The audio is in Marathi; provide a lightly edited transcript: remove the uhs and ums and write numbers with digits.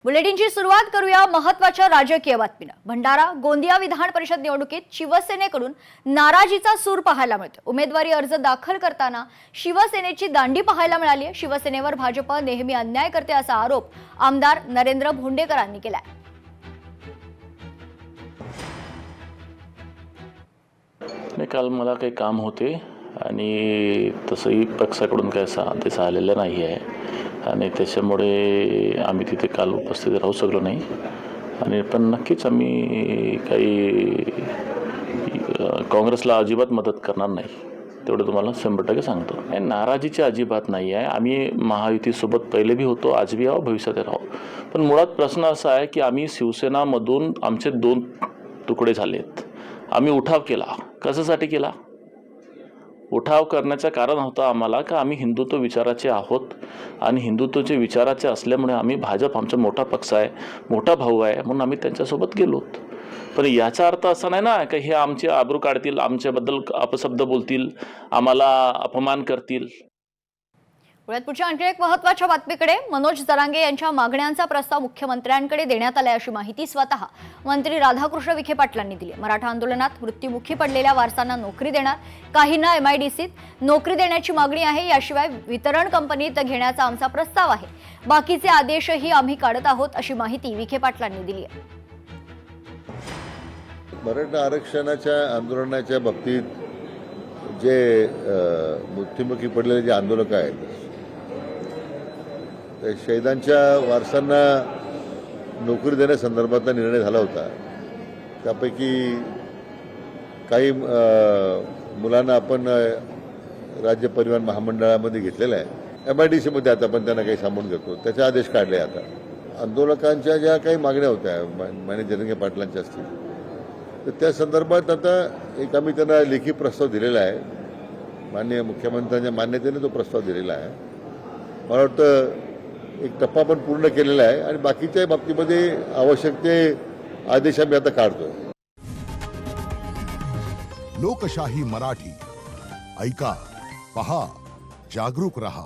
बुलेटिनची सुरुवात करूया महत्त्वाच्या राजकीय बातमीनं। भंडारा गोंदिया विधान परिषद निवडणुकीत शिवसेनेकडून नाराजीचा सूर पाहायला मिळतो। उमेदवारी अर्ज दाखल करताना शिवसेनेची दांडी पाहायला मिळाली आहे। शिवसेनेवर भाजप नेहमी अन्याय करते असा आरोप आमदार नरेंद्र भोंडेकरांनी केलाय। काल मला काही काम होते आणि तसंही पक्षाकडून काही आदेश आलेला नाही आहे आणि त्याच्यामुळे आम्ही तिथे काल उपस्थित राहू शकलो नाही। आणि पण नक्कीच आम्ही काही काँग्रेसला अजिबात मदत करणार नाही, तेवढं तुम्हाला 100% सांगतो। नाराजीची अजिबात नाही आहे। आम्ही महायुतीसोबत पहिले भी होतो, आज भी आहो, भविष्यात राहू। पण मुळात प्रश्न असा आहे की आम्ही शिवसेनामधून आमचे 2 तुकडे झालेत। आम्ही उठाव केला, कशासाठी केला? उठाव करण्याचं कारण होतं आम्हाला की आम्ही हिंदुत्व विचाराचे आहोत आणि हिंदुत्वाचे विचाराचे असल्यामुळे आम्ही भाजप आमचा मोठा पक्ष आहे, मोठा भाऊ आहे, म्हणून आम्ही त्यांच्यासोबत गेलोत। पण याचा अर्थ असा नाही ना की हे आमचे आबरू काढतील, आमच्याबद्दल अपशब्द बोलतील, आम्हाला अपमान करतील। पुढच्या आणखी एक महत्त्वाच्या बातमीकडे। मनोज जरांगे यांच्या मागण्यांचा प्रस्ताव मुख्यमंत्र्यांकडे देण्यात आलाय अशी माहिती स्वतः मंत्री राधाकृष्ण विखे पाटलांनी दिली। मराठा आंदोलनात मृत्युमुखी पडलेल्या वारसांना नोकरी देणार, काहींना MIDCत नोकरी देण्याची मागणी आहे। याशिवाय वितरण कंपनीत घेण्याचा आमचा प्रस्ताव आहे। बाकीचे आदेशही आम्ही काढत आहोत अशी माहिती विखे पाटलांनी दिली आहे। मराठा आरक्षणाच्या आंदोलनाच्या बाबतीत जे मृत्युमुखी पडलेले जे आंदोलक आहेत, शहीदांच्या वारसांना नोकरी देण्यासंदर्भातला निर्णय झाला होता। त्यापैकी काही मुलांना आपण राज्य परिवहन महामंडळामध्ये घेतलेलं आहे। MIDCमध्ये आता आपण त्यांना काही सामावून घेतो, त्याचे आदेश काढले। आता आंदोलकांच्या ज्या काही मागण्या होत्या माननीय जरांगे पाटलांच्या असतील, तर त्या संदर्भात आता एक आम्ही त्यांना लेखी प्रस्ताव दिलेला आहे। माननीय मुख्यमंत्र्यांच्या मान्यतेने तो प्रस्ताव दिलेला आहे। मला वाटतं एक टप्पा पण पूर्ण केलेला आहे आणि बाकीच्या बाबतीमध्ये आवश्यक ते आदेश आम्ही आता काढतो। लोकशाही मराठी ऐका, पहा, जागरूक रहा।